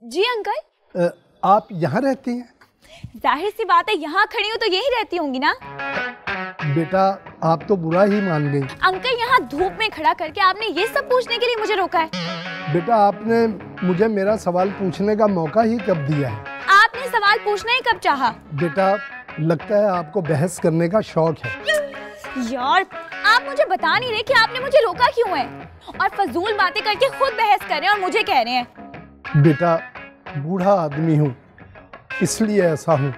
जी uncle. आप यहाँ रहती हैं? जाहिर सी बात है, यहाँ खड़ी हूँ तो यही रहती होंगी ना। बेटा आप तो बुरा ही मान गई। अंकल यहाँ धूप में खड़ा करके आपने ये सब पूछने के लिए मुझे रोका है? बेटा आपने मुझे मेरा सवाल पूछने का मौका ही कब दिया है? आपने सवाल पूछना ही कब चाहा? बेटा लगता है आपको बहस करने का शौक है। यार आप मुझे बता नहीं रहे कि आपने मुझे रोका क्यों है, और फजूल बातें करके खुद बहस कर रहे हैं और मुझे कह रहे हैं। बेटा बूढ़ा आदमी हूँ इसलिए ऐसा हूँ।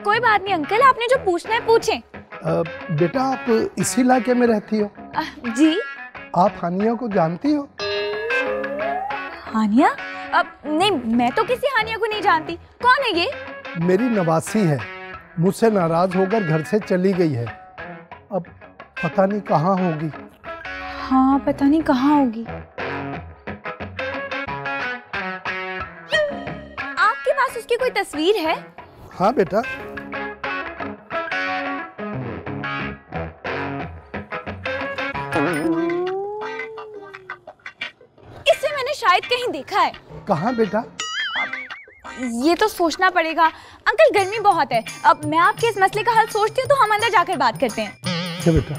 कोई बात नहीं अंकल, आपने जो पूछना है पूछें। बेटा आप इसी इलाके में रहती हो? जी। आप हानिया को जानती हो? हानिया? नहीं, मैं तो किसी हानिया को नहीं जानती। कौन है ये? मेरी नवासी है, मुझसे नाराज होकर घर से चली गई है। अब पता नहीं कहाँ होगी। हाँ पता नहीं कहाँ होगी। आपके पास उसकी कोई तस्वीर है? हाँ बेटा। इसे मैंने शायद कहीं देखा है। कहाँ बेटा? ये तो सोचना पड़ेगा। अंकल गर्मी बहुत है, अब मैं आपके इस मसले का हल सोचती हूँ तो हम अंदर जाकर बात करते हैं। क्या बेटा?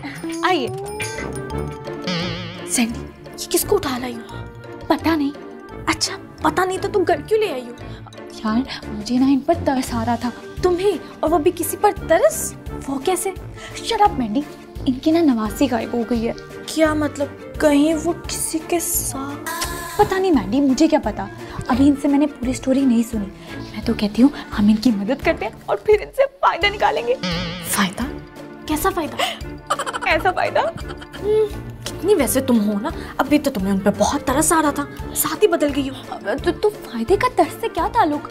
आइए। सैंडी, ये किसको उठा लाई हो? पता नहीं। अच्छा पता नहीं तो तुम घर क्यों ले आई हो? यार मुझे ना इन पर तरस आ रहा था। तुम्हें? और वो भी किसी पर तरस? वो कैसे? शट अप मैंडी, इनकी ना नवासी गायब हो गई है। क्या मतलब? कहीं वो किसी के साथ? पता नहीं मैंडी, मुझे क्या पता, अभी इनसे मैंने पूरी स्टोरी नहीं सुनी। मैं तो कहती हूँ हम इनकी मदद करते हैं और फिर इनसे फायदा निकालेंगे। फायदा? कैसा फायदा? ऐसा फायदा। कितनी वैसे तुम हो ना, अभी तो तुम्हें उन पे बहुत तरस आ रहा था, साथ ही बदल गई हो। तो फायदे का तरस से क्या ताल्लुक?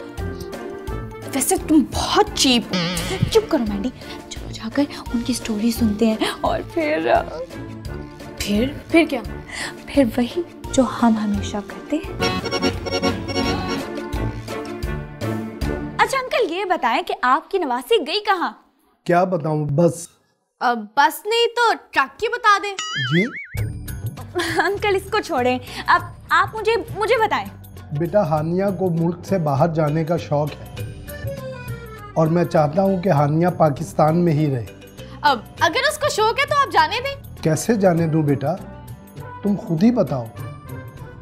वैसे तुम बहुत चीप हो। चुप करो मैंडी, चलो जाकर उनकी स्टोरी सुनते हैं और फिर क्या? फिर वही जो हम हमेशा करते हैं। अच्छा अंकल ये बताएं कि आपकी नवासी गई कहाँ? क्या बताऊं, बस। बस नहीं तो ट्रक बता दें। जी अंकल इसको छोड़ें, अब आप मुझे बताएं। बेटा हानिया को मुल्क से बाहर जाने का शौक है और मैं चाहता हूं कि हानिया पाकिस्तान में ही रहे। अब अगर उसको शौक है तो आप जाने दें। कैसे जाने दूं बेटा, तुम खुद ही बताओ।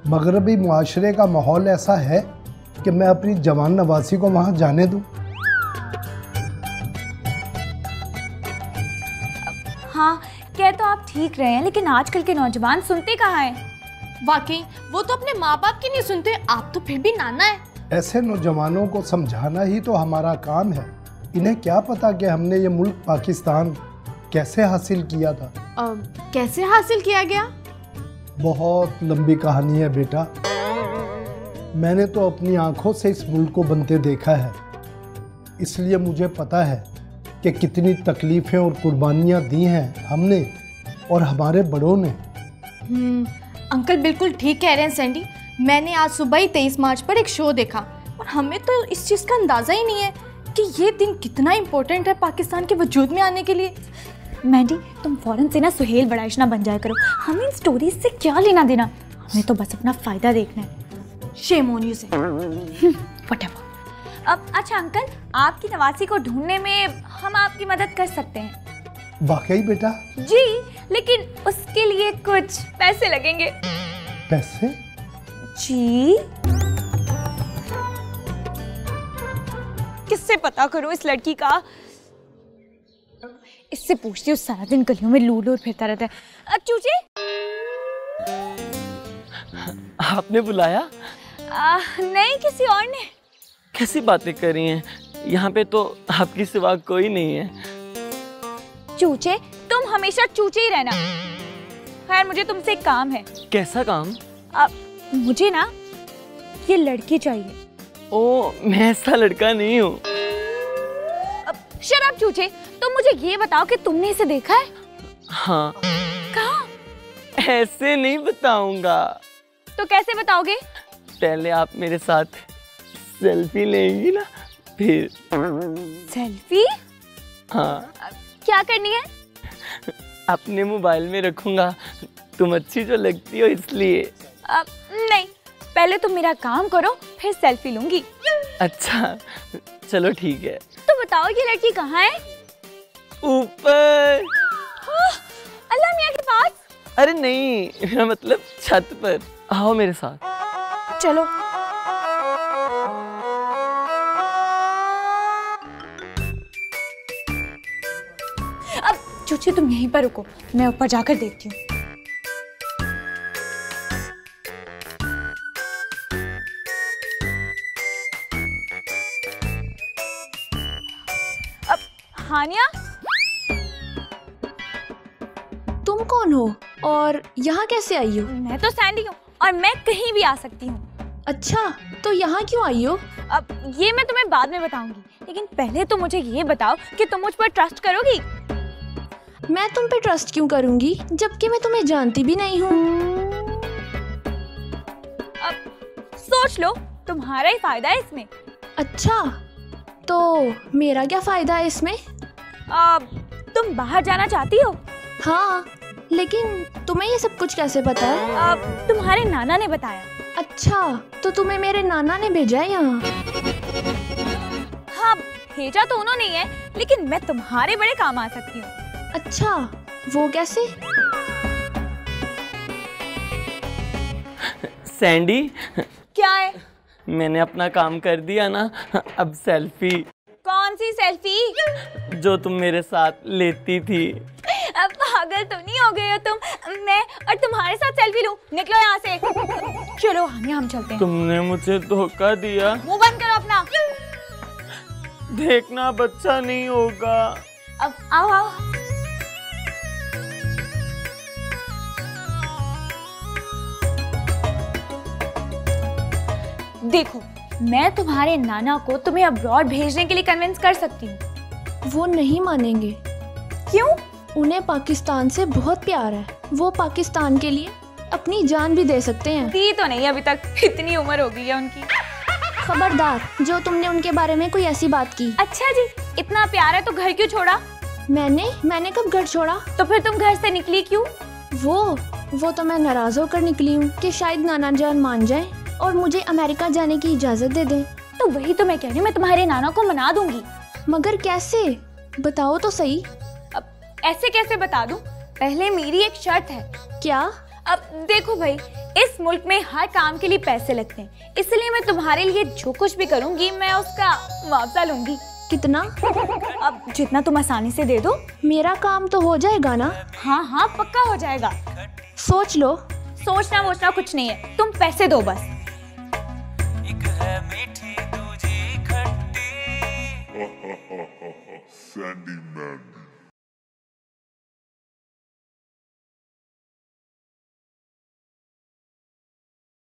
मगरबी मुआशरे का माहौल ऐसा है कि मैं अपनी जवान नवासी को वहां जाने दूं? हाँ कह तो आप ठीक रहे हैं, लेकिन आजकल के नौजवान सुनते कहाँ हैं? वाकई वो तो अपने माँ बाप की नहीं सुनते, आप तो फिर भी नाना है। ऐसे नौजवानों को समझाना ही तो हमारा काम है। इन्हें क्या पता कि हमने ये मुल्क पाकिस्तान कैसे हासिल किया था। कैसे हासिल किया गया? बहुत लंबी कहानी है बेटा। मैंने तो अपनी आंखों से इस मुल्क को बनते देखा है, इसलिए मुझे पता है कि कितनी तकलीफ़ें और कुर्बानियाँ दी हैं हमने और हमारे बड़ों ने। अंकल बिल्कुल ठीक कह रहे हैं सैंडी। मैंने आज सुबह ही 23 मार्च पर एक शो देखा और हमें तो इस चीज़ का अंदाज़ा ही नहीं है कि ये दिन कितना इम्पोर्टेंट है पाकिस्तान के वजूद में आने के लिए। मैंडी तुम फौरन से ना सुहेल बड़ाइशना बन जाया करो, हमें इन स्टोरीज से क्या लेना देना, हमें तो बस अपना फ़ायदा देखना है। शेम ऑन यू से। व्हाटएवर। अब अच्छा अंकल, आपकी नवासी को ढूंढने में हम आपकी मदद कर सकते हैं। वाकई बेटा? जी, लेकिन उसके लिए कुछ पैसे लगेंगे। पैसे? जी। किससे पता करूं इस लड़की का? इससे पूछती हूँ, सारा दिन गलियों में लूल फिरता रहता है। चूचे? आपने बुलाया? नहीं, किसी और ने। कैसी बातें कर रही हैं? यहाँ पे तो आपकी सिवा कोई नहीं है। चूचे, तुम हमेशा चूचे ही रहना। खैर मुझे तुमसे एक काम है। कैसा काम? मुझे ना ये लड़की चाहिए। ओ, मैं ऐसा लड़का नहीं हूँ। शराब चूचे, तुम मुझे ये बताओ कि तुमने इसे देखा है? हाँ। कहाँ? ऐसे नहीं बताऊंगा। तो कैसे बताओगे? पहले आप मेरे साथ सेल्फी लेंगी ना, फिर। सेल्फी? हाँ। क्या करनी है? अपने मोबाइल में रखूंगा, तुम अच्छी जो लगती हो इसलिए। नहीं, पहले तुम मेरा काम करो, फिर सेल्फी लूंगी। अच्छा चलो ठीक है। तो बताओ ये लड़की कहाँ है? ऊपर। अल्लाह मियाँ के पास? अरे नहीं, मेरा मतलब छत पर। आओ मेरे साथ। चलो। अब चूची तुम यहीं पर रुको, मैं ऊपर जाकर देखती हूँ। अब हानिया, तुम कौन हो और यहाँ कैसे आई हो? मैं तो सैंडी हूँ और मैं कहीं भी आ सकती हूँ। अच्छा, तो यहाँ क्यों आई हो? अब ये मैं तुम्हें बाद में बताऊंगी, लेकिन पहले तो मुझे ये बताओ कि तुम मुझ पर ट्रस्ट करोगी? मैं तुम पे ट्रस्ट क्यों करूँगी, जबकि मैं तुम्हें जानती भी नहीं हूँ। अब सोच लो, तुम्हारा ही फायदा है इसमें। अच्छा, तो मेरा क्या फायदा है इसमें? अब तुम बाहर जाना चाहती हो? हाँ, लेकिन तुम्हें ये सब कुछ कैसे पता है? अब तुम्हारे नाना ने बताया। अच्छा, तो तुम्हें मेरे नाना ने भेजा है यहाँ? हाँ, भेजा तो उन्होंने ही है, लेकिन मैं तुम्हारे बड़े काम आ सकती हूँ। अच्छा, वो कैसे? सैंडी, क्या है? मैंने अपना काम कर दिया ना, अब सेल्फी। कौन सी सेल्फी? जो तुम मेरे साथ लेती थी। अब पागल तो नहीं हो गए हो तुम? मैं और तुम्हारे साथ सेल्फी लूं? निकलो यहाँ से। चलो हम चलते हैं। तुमने मुझे धोखा दिया। मुंह बंद करो अपना। देखना बच्चा नहीं होगा। अब आओ आओ। देखो, मैं तुम्हारे नाना को तुम्हें अब्रॉड भेजने के लिए कन्विंस कर सकती हूँ। वो नहीं मानेंगे। क्यों? उन्हें पाकिस्तान से बहुत प्यार है। वो पाकिस्तान के लिए अपनी जान भी दे सकते हैं। दी तो नहीं अभी तक, इतनी उम्र हो गई है उनकी। खबरदार, जो तुमने उनके बारे में कोई ऐसी बात की। अच्छा जी, इतना प्यार है तो घर क्यों छोड़ा? मैंने कब घर छोड़ा? तो फिर तुम घर से निकली क्यों? वो तो मैं नाराज होकर निकली हूँ कि शायद नाना जान मान जाएं और मुझे अमेरिका जाने की इजाजत दे दें। तो वही तो मैं कह रही हूँ, मैं तुम्हारे नाना को मना दूंगी। मगर कैसे, बताओ तो सही। अब ऐसे कैसे बता दूं? पहले मेरी एक शर्त है। क्या? अब देखो भाई, इस मुल्क में हर काम के लिए पैसे लगते हैं, इसलिए मैं तुम्हारे लिए जो कुछ भी करूंगी मैं उसका मुआवजा लूंगी। कितना? अब जितना तुम आसानी से दे दो। मेरा काम तो हो जाएगा ना? हाँ हाँ, पक्का हो जाएगा। सोच लो। सोचना वोचना कुछ नहीं है, तुम पैसे दो बस। एक है मीठी दूजी खट्टी। Sandy Man.